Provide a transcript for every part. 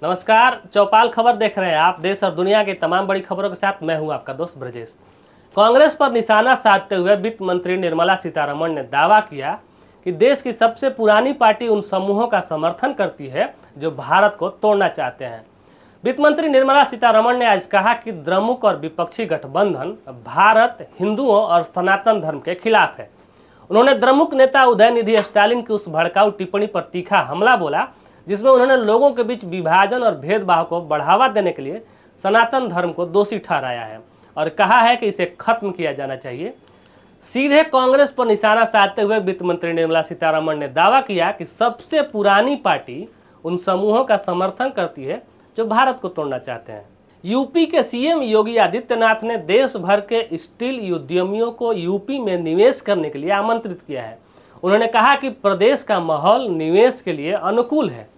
नमस्कार, चौपाल खबर देख रहे हैं आप। देश और दुनिया की तमाम बड़ी खबरों के साथ मैं हूं आपका दोस्त ब्रजेश। कांग्रेस पर निशाना साधते हुए वित्त मंत्री निर्मला सीतारमण ने दावा किया कि देश की सबसे पुरानी पार्टी उन समूहों का समर्थन करती है जो भारत को तोड़ना चाहते हैं। वित्त मंत्री निर्मला सीतारमण ने आज कहा कि द्रमुक और विपक्षी गठबंधन भारत, हिंदुओं और सनातन धर्म के खिलाफ है। उन्होंने द्रमुक नेता उदयनिधि स्टालिन की उस भड़काऊ टिप्पणी पर तीखा हमला बोला जिसमें उन्होंने लोगों के बीच विभाजन और भेदभाव को बढ़ावा देने के लिए सनातन धर्म को दोषी ठहराया है और कहा है कि इसे खत्म किया जाना चाहिए। सीधे कांग्रेस पर निशाना साधते हुए वित्त मंत्री निर्मला सीतारमण ने दावा किया कि सबसे पुरानी पार्टी उन समूहों का समर्थन करती है जो भारत को तोड़ना चाहते हैं। यूपी के सीएम योगी आदित्यनाथ ने देश भर के स्टील उद्यमियों को यूपी में निवेश करने के लिए आमंत्रित किया है। उन्होंने कहा कि प्रदेश का माहौल निवेश के लिए अनुकूल है।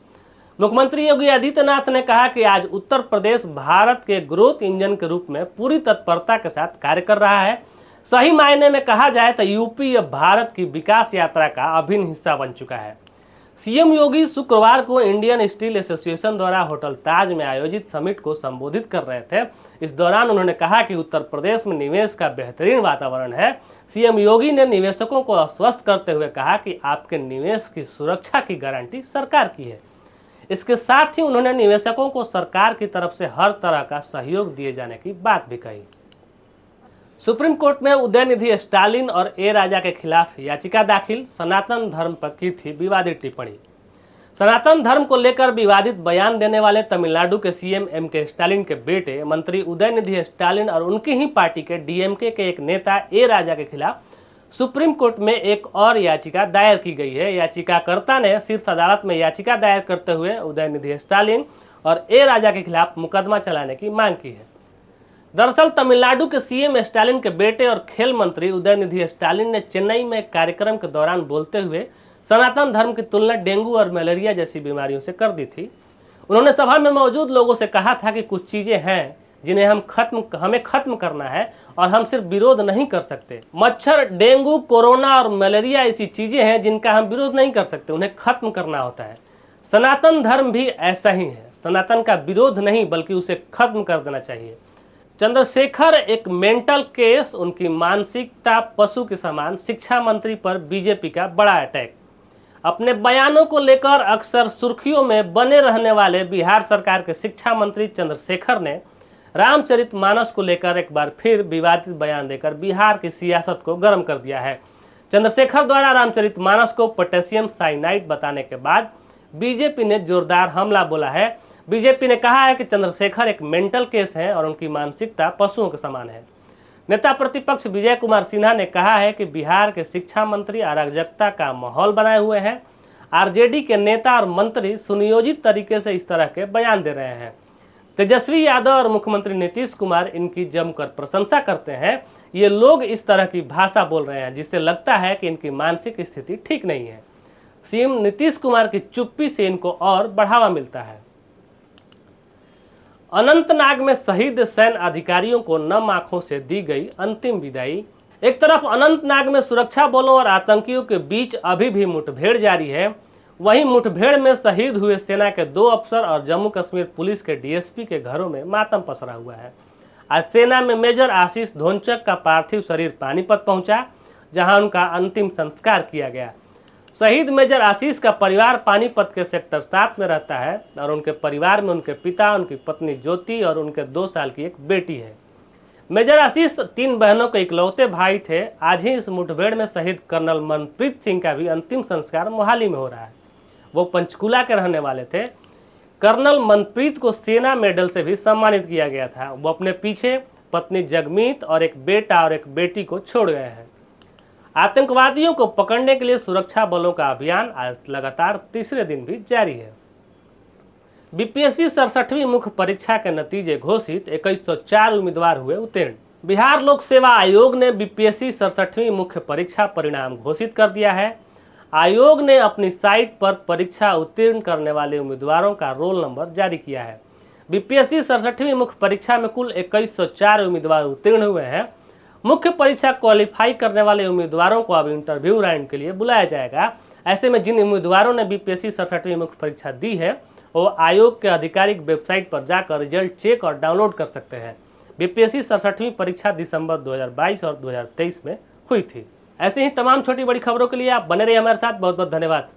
मुख्यमंत्री योगी आदित्यनाथ ने कहा कि आज उत्तर प्रदेश भारत के ग्रोथ इंजन के रूप में पूरी तत्परता के साथ कार्य कर रहा है। सही मायने में कहा जाए तो यूपी अब भारत की विकास यात्रा का अभिन्न हिस्सा बन चुका है। सीएम योगी शुक्रवार को इंडियन स्टील एसोसिएशन द्वारा होटल ताज में आयोजित समिट को संबोधित कर रहे थे। इस दौरान उन्होंने कहा कि उत्तर प्रदेश में निवेश का बेहतरीन वातावरण है। सीएम योगी ने निवेशकों को आश्वस्त करते हुए कहा कि आपके निवेश की सुरक्षा की गारंटी सरकार की है। इसके साथ ही उन्होंने निवेशकों को सरकार की तरफ से हर तरह का सहयोग दिए जाने की बात भी कही। सुप्रीम कोर्ट में उदयनिधि स्टालिन और ए राजा के खिलाफ याचिका दाखिल। सनातन धर्म पर की थी विवादित टिप्पणी। सनातन धर्म को लेकर विवादित बयान देने वाले तमिलनाडु के सीएम एमके स्टालिन के बेटे मंत्री उदयनिधि स्टालिन और उनकी ही पार्टी के डीएमके के एक नेता ए राजा के खिलाफ सुप्रीम कोर्ट में एक और याचिका दायर की गई है। याचिकाकर्ता ने शीर्ष अदालत में याचिका दायर करते हुए उदयनिधि स्टालिन और ए राजा के खिलाफ मुकदमा चलाने की मांग की है। दरअसल तमिलनाडु के सीएम स्टालिन के बेटे और खेल मंत्री उदयनिधि स्टालिन ने चेन्नई में एक कार्यक्रम के दौरान बोलते हुए सनातन धर्म की तुलना डेंगू और मलेरिया जैसी बीमारियों से कर दी थी। उन्होंने सभा में मौजूद लोगों से कहा था कि कुछ चीजें हैं जिन्हें हमें खत्म करना है और हम सिर्फ विरोध नहीं कर सकते। मच्छर, डेंगू, कोरोना और मलेरिया ऐसी चीजें हैं जिनका हम विरोध नहीं कर सकते, उन्हें खत्म करना होता है। सनातन धर्म भी ऐसा ही है। सनातन का विरोध नहीं बल्कि उसे खत्म कर देना चाहिए। चंद्रशेखर एक मेंटल केस, उनकी मानसिकता पशु के समान। शिक्षा मंत्री पर बीजेपी का बड़ा अटैक। अपने बयानों को लेकर अक्सर सुर्खियों में बने रहने वाले बिहार सरकार के शिक्षा मंत्री चंद्रशेखर ने रामचरितमानस को लेकर एक बार फिर विवादित बयान देकर बिहार की सियासत को गर्म कर दिया है। चंद्रशेखर द्वारा रामचरितमानस को पोटेशियम साइनाइड बताने के बाद बीजेपी ने जोरदार हमला बोला है। बीजेपी ने कहा है कि चंद्रशेखर एक मेंटल केस है और उनकी मानसिकता पशुओं के समान है। नेता प्रतिपक्ष विजय कुमार सिन्हा ने कहा है कि बिहार के शिक्षा मंत्री अराजकता का माहौल बनाए हुए हैं। आरजेडी के नेता और मंत्री सुनियोजित तरीके से इस तरह के बयान दे रहे हैं। तेजस्वी यादव और मुख्यमंत्री नीतीश कुमार इनकी जमकर प्रशंसा करते हैं। ये लोग इस तरह की भाषा बोल रहे हैं जिससे लगता है कि इनकी मानसिक स्थिति ठीक नहीं है। सीएम नीतीश कुमार की चुप्पी से इनको और बढ़ावा मिलता है। अनंतनाग में शहीद सैन्य अधिकारियों को नम आंखों से दी गई अंतिम विदाई। एक तरफ अनंतनाग में सुरक्षा बलों और आतंकियों के बीच अभी भी मुठभेड़ जारी है, वहीं मुठभेड़ में शहीद हुए सेना के 2 अफसर और जम्मू कश्मीर पुलिस के डीएसपी के घरों में मातम पसरा हुआ है। आज सेना में मेजर आशीष धोनचक का पार्थिव शरीर पानीपत पहुंचा, जहां उनका अंतिम संस्कार किया गया। शहीद मेजर आशीष का परिवार पानीपत के सेक्टर 7 में रहता है और उनके परिवार में उनके पिता, उनकी पत्नी ज्योति और उनके 2 साल की एक बेटी है। मेजर आशीष 3 बहनों के इकलौते भाई थे। आज ही इस मुठभेड़ में शहीद कर्नल मनप्रीत सिंह का भी अंतिम संस्कार मोहाली में हो रहा है। वो पंचकुला के रहने वाले थे। कर्नल मनप्रीत को सेना मेडल से भी सम्मानित किया गया था। वो अपने पीछे पत्नी जगमीत और एक बेटा और एक बेटी को छोड़ गए हैं। आतंकवादियों को पकड़ने के लिए सुरक्षा बलों का अभियान आज लगातार तीसरे दिन भी जारी है। बीपीएससी 67वीं मुख्य परीक्षा के नतीजे घोषित। 2104 उम्मीदवार हुए उत्तीर्ण। बिहार लोक सेवा आयोग ने बीपीएससी 67वीं मुख्य परीक्षा परिणाम घोषित कर दिया है। आयोग ने अपनी साइट पर परीक्षा उत्तीर्ण करने वाले उम्मीदवारों का रोल नंबर जारी किया है। बीपीएससी 67वीं मुख्य परीक्षा में कुल 2104 उम्मीदवार उत्तीर्ण हुए हैं। मुख्य परीक्षा क्वालिफाई करने वाले उम्मीदवारों को अब इंटरव्यू राउंड के लिए बुलाया जाएगा। ऐसे में जिन उम्मीदवारों ने बीपीएससी 67वीं मुख्य परीक्षा दी है वो आयोग के आधिकारिक वेबसाइट पर जाकर रिजल्ट चेक और डाउनलोड कर सकते हैं। बीपीएससी 67वीं परीक्षा दिसंबर 2022 और 2023 में हुई थी। ऐसे ही तमाम छोटी बड़ी खबरों के लिए आप बने रहिए हमारे साथ। बहुत बहुत धन्यवाद।